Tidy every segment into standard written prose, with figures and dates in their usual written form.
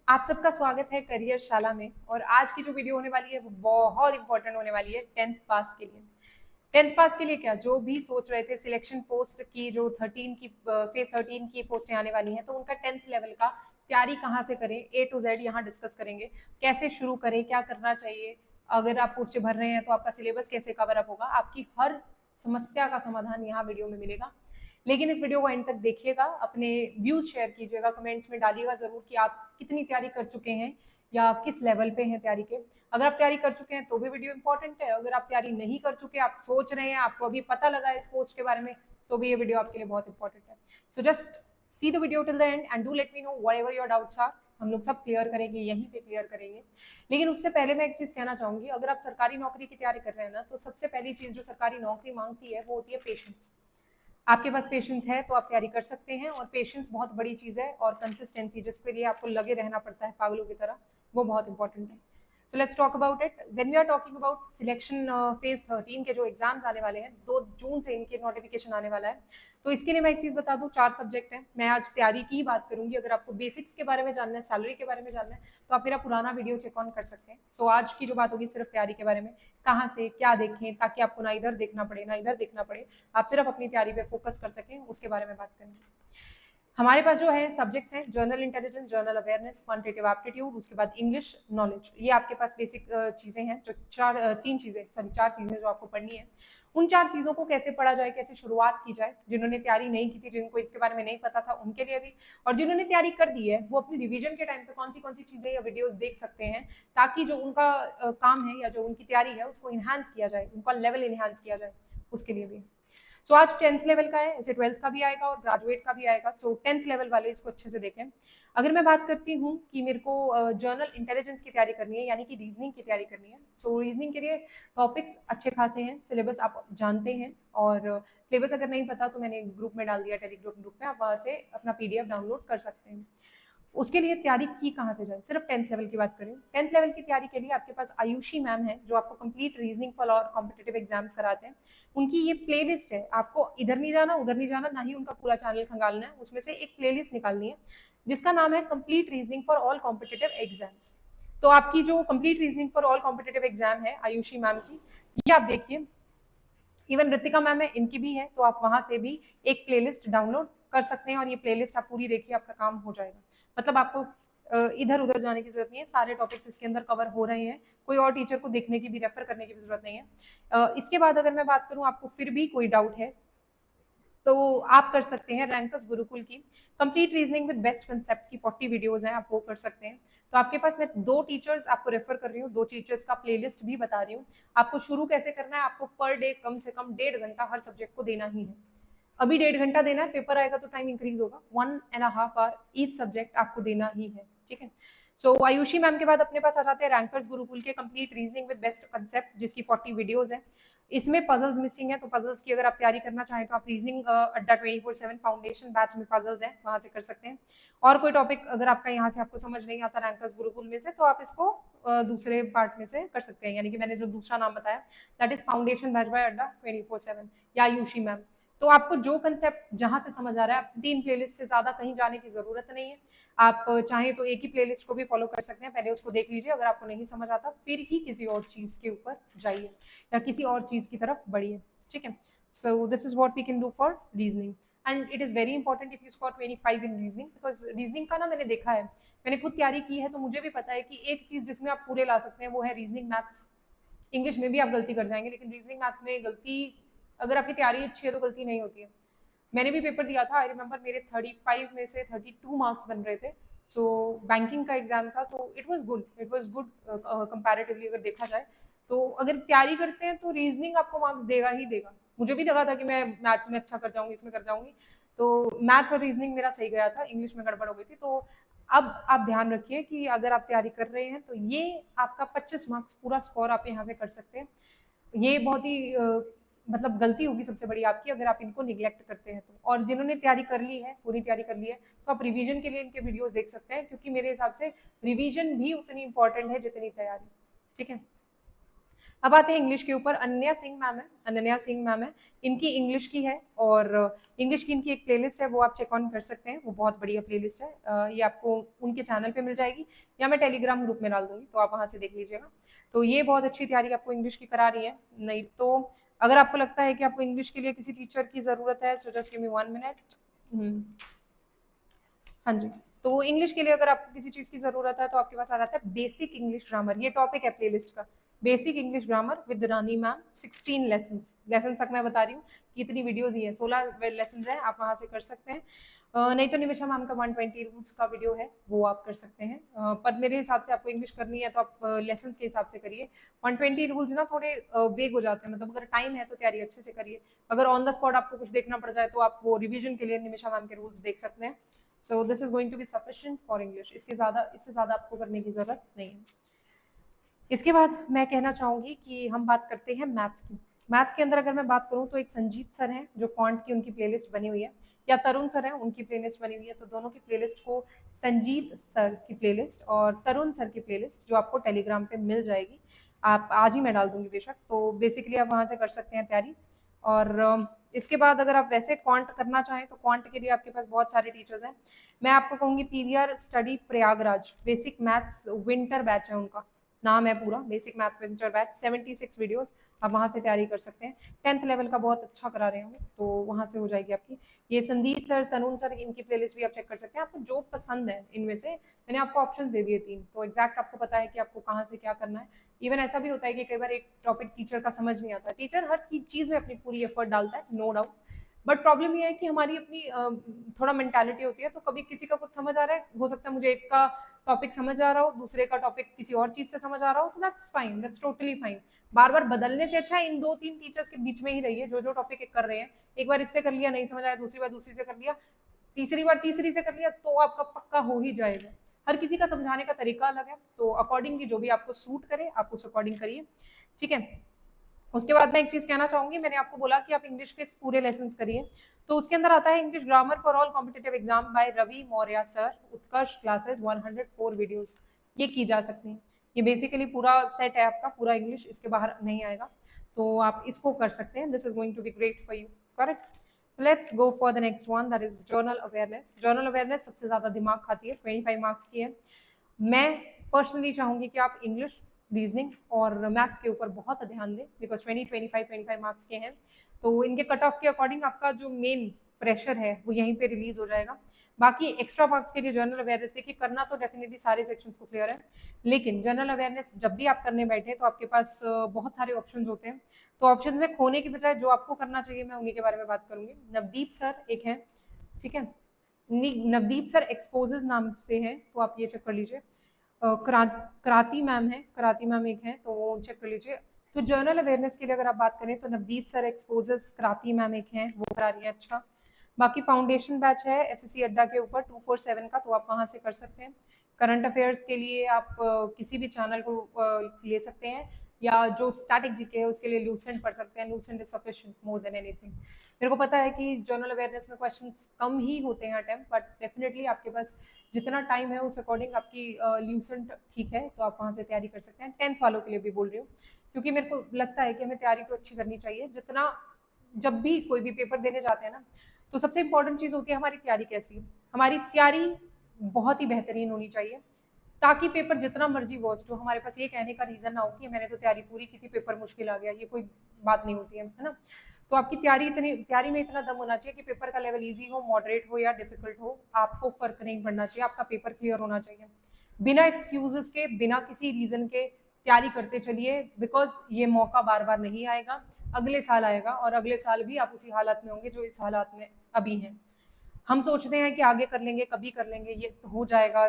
आप सबका स्वागत है करियर शाला में। और आज की जो वीडियो होने वाली है वो बहुत इंपॉर्टेंट होने वाली है 10th पास के लिए। 10th पास के लिए क्या, जो भी सोच रहे थे सिलेक्शन पोस्ट की, जो 13 की फेज 13 की पोस्टें आने वाली हैं, तो उनका 10th लेवल का तैयारी कहाँ से करें, A to Z यहाँ डिस्कस करेंगे। कैसे शुरू करें, क्या करना चाहिए, अगर आप पोस्टें भर रहे हैं तो आपका सिलेबस कैसे कवर अप होगा, आपकी हर समस्या का समाधान यहाँ वीडियो में मिलेगा। लेकिन इस वीडियो को एंड तक देखिएगा, अपने व्यूज शेयर कीजिएगा, कमेंट्स में डालिएगा जरूर कि आप कितनी तैयारी कर चुके हैं या किस लेवल पे हैं तैयारी के। अगर आप तैयारी कर चुके हैं तो भी वीडियो इंपॉर्टेंट है, अगर आप तैयारी नहीं कर चुके, आप सोच रहे हैं, आपको अभी पता लगा इस पोस्ट के बारे में, तो भी ये वीडियो आपके लिए बहुत इंपॉर्टेंट है। So just see the video till the end and do let me know whatever your doubts are. हम लोग सब क्लियर करेंगे, यहीं पे क्लियर करेंगे। लेकिन उससे पहले मैं एक चीज कहना चाहूंगी, अगर आप सरकारी नौकरी की तैयारी कर रहे हैं ना, तो सबसे पहली चीज जो सरकारी नौकरी मांगती है वो होती है पेशेंस। आपके पास पेशेंस है तो आप तैयारी कर सकते हैं, और पेशेंस बहुत बड़ी चीज है, और कंसिस्टेंसी जिसके लिए आपको लगे रहना पड़ता है पागलों की तरह, वो बहुत इंपॉर्टेंट है। So let's talk about it. When we are talking about selection phase 13 के जो एग्जाम्स आने वाले हैं, 2 जून से इनके नोटिफिकेशन आने वाला है। तो इसके लिए मैं एक चीज बता दूं, 4 सब्जेक्ट है। मैं आज तैयारी की ही बात करूंगी, अगर आपको बेसिक्स के बारे में जानना है, सैलरी के बारे में जानना है, तो आप मेरा पुराना वीडियो चेक ऑन कर सकते हैं। सो आज की जो बात होगी सिर्फ तैयारी के बारे में, कहाँ से क्या देखें, ताकि आपको ना इधर देखना पड़े ना इधर देखना पड़े, आप सिर्फ अपनी तैयारी पे फोकस कर सकें, उसके बारे में बात करेंगे। हमारे पास जो है सब्जेक्ट्स हैं, journal intelligence, journal awareness, quantitative aptitude, उसके बाद इंग्लिश नॉलेज। ये आपके पास बेसिक चीजें हैं, जो चार चीजें जो आपको पढ़नी है। उन 4 चीजों को कैसे पढ़ा जाए, कैसे शुरुआत की जाए, जिन्होंने तैयारी नहीं की थी, जिनको इसके बारे में नहीं पता था, उनके लिए भी, और जिन्होंने तैयारी कर दी है वो अपनी रिवीजन के टाइम पे कौन सी चीजें या वीडियोस देख सकते हैं, ताकि जो उनका काम है या जो उनकी तैयारी है उसको इन्हांस किया जाए, उनका लेवल इन्हांस किया जाए, उसके लिए भी। सो आज 10th लेवल का है, ऐसे 12th का भी आएगा और ग्रेजुएट का भी आएगा। सो 10th लेवल वाले इसको अच्छे से देखें। अगर मैं बात करती हूँ कि मेरे को जर्नल इंटेलिजेंस की तैयारी करनी है, यानी कि रीजनिंग की तैयारी करनी है, सो रीजनिंग के लिए टॉपिक्स अच्छे खासे हैं, सिलेबस आप जानते हैं, और सिलेबस अगर नहीं पता तो मैंने ग्रुप में डाल दिया, टेलीग्राम ग्रुप में, आप वहां से अपना पीडीएफ डाउनलोड कर सकते हैं। उसके लिए तैयारी की कहाँ से जाए, सिर्फ 10th लेवल की बात करें। 10th लेवल की तैयारी के लिए आपके पास आयुषी मैम है, जो आपको कंप्लीट रीजनिंग फॉर और कॉम्पिटेटिव एग्जाम्स कराते हैं। उनकी ये प्लेलिस्ट है, आपको इधर नहीं जाना उधर नहीं जाना, ना ही उनका पूरा चैनल खंगालना है, उसमें से एक प्लेलिस्ट निकालनी है जिसका नाम है complete reasoning for all competitive exams. तो आपकी जो complete reasoning for all competitive exam है आयुषी मैम की, ये आप देखिए। इवन ऋतिका मैम है, इनकी भी है, तो आप वहां से भी एक प्लेलिस्ट डाउनलोड कर सकते हैं, और ये प्लेलिस्ट आप पूरी देखिए, आपका काम हो जाएगा। मतलब आपको इधर उधर जाने की जरूरत नहीं है, सारे टॉपिक्स इसके अंदर कवर हो रहे हैं, कोई और टीचर को देखने की भी, रेफर करने की भी जरूरत नहीं है। इसके बाद अगर मैं बात करूं, आपको फिर भी कोई डाउट है तो आप कर सकते हैं रैंकस गुरुकुल की complete reasoning with best concept की 40 वीडियोस हैं, आप वो कर सकते हैं। तो आपके पास मैं 2 टीचर्स आपको रेफर कर रही हूँ, 2 टीचर्स का प्लेलिस्ट भी बता रही हूँ। आपको शुरू कैसे करना है, आपको पर डे कम से कम 1.5 घंटा हर सब्जेक्ट को देना ही है। अभी 1.5 घंटा देना है, पेपर आएगा तो टाइम इंक्रीज होगा, 1.5 आवर ईच सब्जेक्ट आपको देना ही है, ठीक है। सो आयुषी मैम के बाद अपने पास आ जाते हैं रैंकर्स गुरुकुल के complete reasoning with best concept, जिसकी 40 वीडियोस है। इसमें पजल्स मिसिंग है, तो पजल्स की अगर आप तैयारी करना चाहें तो आप रीजनिंग अड्डा 24/7 फाउंडेशन बैच में पजल्स है, वहां से कर सकते हैं। और कोई टॉपिक अगर आपका यहाँ से आपको समझ नहीं आता रैंकर्स गुरुकुल में से, तो आप इसको दूसरे पार्ट में से कर सकते हैं, यानी कि मैंने जो दूसरा नाम बताया, that is foundation batch by Adda 24/7 या आयुषी मैम। तो आपको जो कंसेप्ट जहां से समझ आ रहा है, आप 3 प्लेलिस्ट से ज्यादा कहीं जाने की जरूरत नहीं है। आप चाहें तो एक ही प्लेलिस्ट को भी फॉलो कर सकते हैं, पहले उसको देख लीजिए, अगर आपको नहीं समझ आता फिर ही किसी और चीज के ऊपर जाइए या किसी और चीज की तरफ बढ़िए, ठीक है। So this is what we can do for reasoning, and it is very important if you score 25 in reasoning, because reasoning का ना मैंने देखा है, मैंने खुद तैयारी की है, तो मुझे भी पता है कि एक चीज जिसमें आप पूरे ला सकते हैं वो है रीजनिंग मैथ्स। इंग्लिश में भी आप गलती कर जाएंगे, लेकिन रीजनिंग मैथ्स में गलती, अगर आपकी तैयारी अच्छी है तो गलती नहीं होती है। मैंने भी पेपर दिया था, आई रिमेम्बर मेरे 35 में से 32 मार्क्स बन रहे थे। सो बैंकिंग का एग्जाम था, तो इट वॉज गुड कंपैरेटिवली अगर देखा जाए। तो अगर तैयारी करते हैं तो रीजनिंग आपको मार्क्स देगा ही देगा। मुझे भी लगा था कि मैं मैथ्स में अच्छा कर जाऊंगी, इसमें कर जाऊंगी, तो मैथ्स और रीजनिंग मेरा सही गया था, इंग्लिश में गड़बड़ हो गई थी। तो अब आप ध्यान रखिए कि अगर आप तैयारी कर रहे हैं तो ये आपका 25 मार्क्स पूरा स्कोर आप यहाँ पे कर सकते हैं। ये बहुत ही मतलब गलती होगी सबसे बड़ी आपकी, अगर आप इनको निग्लेक्ट करते हैं तो। और जिन्होंने तैयारी कर ली है, पूरी तैयारी कर ली है, तो आप रिवीजन के लिए इनके वीडियोस देख सकते हैं, क्योंकि मेरे हिसाब से रिवीजन भी उतनी इंपॉर्टेंट है जितनी तैयारी, ठीक है। अब आते हैं इंग्लिश के ऊपर। अनन्या सिंह मैम है, अनन्या सिंह मैम है, इनकी इंग्लिश की है और इंग्लिश की इनकी एक प्लेलिस्ट है, वो आप चेक ऑन कर सकते हैं, वो बहुत बढ़िया प्लेलिस्ट है। ये आपको उनके चैनल पे मिल जाएगी या मैं टेलीग्राम ग्रुप में डाल दूंगी, तो आप वहां से देख लीजिएगा। तो ये बहुत अच्छी तैयारी आपको इंग्लिश की करा रही है। नहीं तो अगर आपको लगता है कि आपको इंग्लिश के लिए किसी टीचर की जरूरत है, so just give me 1 minute. हाँ जी, तो इंग्लिश के लिए अगर आपको किसी चीज की जरूरत है तो आपके पास आ जाता है बेसिक इंग्लिश ग्रामर। ये टॉपिक है प्लेलिस्ट का, basic English grammar with Rani ma'am, 16 lesson तक मैं बता रही हूँ कि इतनी वीडियोज ही है, 16 लेसन है, आप वहां से कर सकते हैं। नहीं तो निमिषा मैम का 120 रूल्स का वीडियो है, वो आप कर सकते हैं। पर मेरे हिसाब से आपको इंग्लिश करनी है तो आप लेसन के हिसाब से करिए। 120 रूल्स ना थोड़े वेग हो जाते हैं, मतलब अगर टाइम है तो तैयारी अच्छे से करिए। अगर ऑन द स्पॉट आपको कुछ देखना पड़ जाए तो आप वो रिविजन के लिए निमिषा मैम के रूल्स देख सकते हैं। So this is going to be sufficient for English. इससे ज्यादा आपको करने की जरूरत नहीं है। इसके बाद मैं कहना चाहूंगी कि हम बात करते हैं मैथ्स की। मैथ्स के अंदर अगर मैं बात करूं तो एक संजीत सर हैं जो क्वांट की उनकी प्लेलिस्ट बनी हुई है, या तरुण सर हैं उनकी प्लेलिस्ट बनी हुई है। तो दोनों की प्लेलिस्ट को, संजीत सर की प्लेलिस्ट और तरुण सर की प्लेलिस्ट जो आपको टेलीग्राम पे मिल जाएगी, आप आज ही मैं डाल दूंगी बेशक। तो बेसिकली आप वहां से कर सकते हैं तैयारी। और इसके बाद अगर आप वैसे क्वांट करना चाहें तो क्वांट के लिए आपके पास बहुत सारे टीचर्स हैं। मैं आपको कहूंगी PVR study Prayagraj, basic maths winter batch है उनका नाम है पूरा, basic math winter batch, 76 videos, आप वहां से तैयारी कर सकते हैं। 10th लेवल का बहुत अच्छा करा रहे हैं, तो वहां से हो जाएगी आपकी। ये संदीप सर, तनुण सर, इनकी प्लेलिस्ट भी आप चेक कर सकते हैं। आपको जो पसंद है इनमें से, मैंने आपको ऑप्शन दे दिए 3, तो एग्जैक्ट आपको पता है कि आपको कहाँ से क्या करना है। इवन ऐसा भी होता है कि कई बार एक टॉपिक टीचर का समझ नहीं आता, टीचर हर चीज में अपनी पूरी एफर्ट डालता है, नो डाउट, बट प्रॉब्लम ये है कि हमारी अपनी थोड़ा मेंटालिटी होती है। तो कभी किसी का कुछ समझ आ रहा है, हो सकता है मुझे एक का टॉपिक समझ आ रहा हो, दूसरे का टॉपिक किसी और चीज से समझ आ रहा हो, तो that's fine, that's totally fine. बार बार बदलने से अच्छा इन 2-3 टीचर्स के बीच में ही रहिए जो जो टॉपिक कर रहे हैं। एक बार इससे कर लिया, नहीं समझ आया, दूसरी बार दूसरी से कर लिया, तीसरी बार तीसरी से कर लिया, तो आपका पक्का हो ही जाएगा। हर किसी का समझाने का तरीका अलग है, तो अकॉर्डिंगली जो भी आपको सूट करे आप उस अकॉर्डिंग करिए, ठीक है। उसके बाद मैं एक चीज कहना चाहूंगी, मैंने आपको बोला कि आप इंग्लिश के पूरे लेसन करिए, तो उसके अंदर आता है English grammar for all competitive exam by Ravi Maurya sir, Utkarsh classes, 104 videos, ये की जा सकती हैं। ये बेसिकली पूरा सेट है आपका, पूरा इंग्लिश, इसके बाहर नहीं आएगा, तो आप इसको कर सकते हैं। This is going to be great for you, correct. Let's go for the next one, that is general awareness. General awareness सबसे ज्यादा दिमाग खाती है, 25 मार्क्स की है। मैं पर्सनली चाहूंगी कि आप इंग्लिश, रीजनिंग और मैथ्स के ऊपर बहुत ध्यान दें, बिकॉज 25 मार्क्स के हैं, तो इनके कट ऑफ के अकॉर्डिंग आपका जो मेन प्रेशर है वो यहीं पे रिलीज हो जाएगा। बाकी एक्स्ट्रा मार्क्स के लिए जनरल अवेयरनेस, देखिए करना तो डेफिनेटली सारे सेक्शंस को क्लियर है, लेकिन जनरल अवेयरनेस जब भी आप करने बैठे तो आपके पास बहुत सारे ऑप्शंस होते हैं। तो ऑप्शंस में खोने की बजाय जो आपको करना चाहिए, मैं उन्हीं के बारे में बात करूंगी। नवदीप सर एक है, ठीक है, नवदीप सर एक्सपोजेस नाम से है, तो आप ये चेक कर लीजिए। कराती मैम है, कराती मैम एक है, तो वो चेक कर लीजिए। तो जर्नल अवेयरनेस के लिए अगर आप बात करें तो नवदीप सर एक्सपोजेस, कराती मैम एक है, वो करा रही है, अच्छा। बाकी फाउंडेशन बैच है एसएससी अड्डा के ऊपर 247 का, तो आप वहां से कर सकते हैं। करंट अफेयर्स के लिए आप किसी भी चैनल को ले सकते हैं, या जो स्टैटिक जीके है उसके लिए लूसेंट पढ़ सकते हैं। Lucent is sufficient more than anything. मेरे को पता है कि जनरल अवेयरनेस में क्वेश्चंस कम ही होते हैं अटेम्प्ट, बट डेफिनेटली आपके पास जितना टाइम है उस अकॉर्डिंग आपकी ल्यूसेंट ठीक है, तो आप वहां से तैयारी कर सकते हैं। 10th वालों के लिए भी बोल रही हूँ, क्योंकि मेरे को लगता है कि हमें तैयारी तो अच्छी करनी चाहिए। जितना जब भी कोई भी पेपर देने जाते हैं ना, तो सबसे इंपॉर्टेंट चीज होती है हमारी तैयारी कैसी है। हमारी तैयारी बहुत ही बेहतरीन होनी चाहिए, ताकि पेपर जितना मर्जी वर्स्ट हो, हमारे पास ये कहने का रीजन ना हो कि मैंने तो तैयारी पूरी की थी, पेपर मुश्किल आ गया। ये कोई बात नहीं होती है ना। तो आपकी तैयारी में इतना दम होना चाहिए कि पेपर का लेवल इजी हो, मॉडरेट हो या डिफिकल्ट हो, आपको फर्क नहीं पड़ना चाहिए, आपका पेपर क्लियर होना चाहिए। बिना एक्सक्यूजेस के, बिना किसी रीजन के तैयारी करते चलिए, बिकॉज ये मौका बार बार नहीं आएगा, अगले साल आएगा, और अगले साल भी आप उसी हालात में होंगे जो इस हालात में अभी हैं। हम सोचते हैं कि आगे कर लेंगे, कभी कर लेंगे, ये तो हो जाएगा,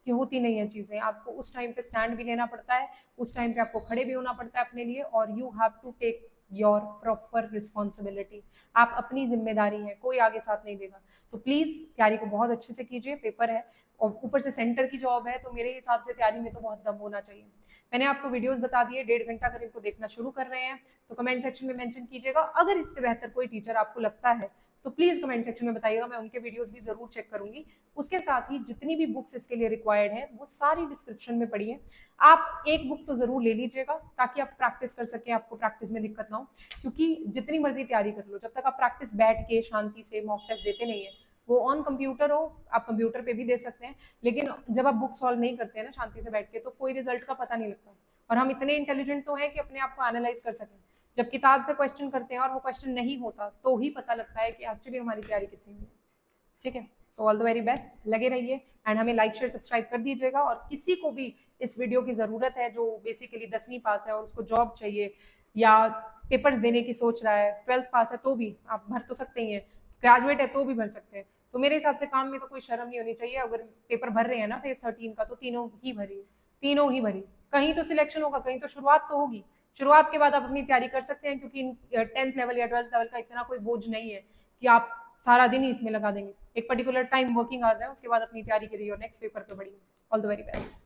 कि होती नहीं है चीजें। आपको उस टाइम पे स्टैंड भी लेना पड़ता है, उस टाइम पे आपको खड़े भी होना पड़ता है अपने लिए, और you have to take your proper responsibility. आप अपनी जिम्मेदारी है, कोई आगे साथ नहीं देगा। तो प्लीज तैयारी को बहुत अच्छे से कीजिए, पेपर है और ऊपर से सेंटर की जॉब है, तो मेरे हिसाब से तैयारी में तो बहुत दम होना चाहिए। मैंने आपको वीडियोस बता दिए, 1.5 घंटा अगर इनको देखना शुरू कर रहे हैं तो कमेंट सेक्शन में मेंशन कीजिएगा। अगर इससे बेहतर कोई टीचर आपको लगता है तो प्लीज कमेंट सेक्शन में बताइएगा, मैं उनके वीडियोस भी जरूर चेक करूंगी। उसके साथ ही जितनी भी बुक्स इसके लिए रिक्वायर्ड है वो सारी डिस्क्रिप्शन में पड़ी है। आप एक बुक तो जरूर ले लीजिएगा ताकि आप प्रैक्टिस कर सकें, आपको प्रैक्टिस में दिक्कत ना हो, क्योंकि जितनी मर्जी तैयारी कर लो, जब तक आप प्रैक्टिस बैठ के शांति से मॉक टेस्ट देते नहीं है, वो ऑन कंप्यूटर हो, आप कंप्यूटर पे भी दे सकते हैं, लेकिन जब आप बुक सॉल्व नहीं करते हैं ना शांति से बैठ के, तो कोई रिजल्ट का पता नहीं लगता। और हम इतने इंटेलिजेंट तो हैं कि अपने आप को एनालाइज कर सकें। जब किताब से क्वेश्चन करते हैं और वो क्वेश्चन नहीं होता, तो ही पता लगता है कि एक्चुअली हमारी तैयारी कितनी हुई है। ठीक है, so all the very best, लगे रहिए एंड हमें लाइक शेयर सब्सक्राइब कर दीजिएगा। और किसी को भी इस वीडियो की जरूरत है जो बेसिकली 10वीं पास है और उसको जॉब चाहिए, या पेपर्स देने की सोच रहा है, 12th पास है तो भी आप भर तो सकते ही हैं, ग्रेजुएट है तो भी भर सकते हैं, तो मेरे हिसाब से काम में तो कोई शर्म नहीं होनी चाहिए। अगर पेपर भर रहे हैं ना फेज 13 का, तो तीनों ही भरी, तीनों ही भरी, कहीं तो सिलेक्शन होगा, कहीं तो शुरुआत तो होगी। शुरुआत के बाद आप अपनी तैयारी कर सकते हैं, क्योंकि 10th लेवल या 12th लेवल का इतना कोई बोझ नहीं है कि आप सारा दिन ही इसमें लगा देंगे। एक पर्टिकुलर टाइम वर्किंग आ जाए, उसके बाद अपनी तैयारी करिए और नेक्स्ट पेपर पे बढ़िए। All the very best.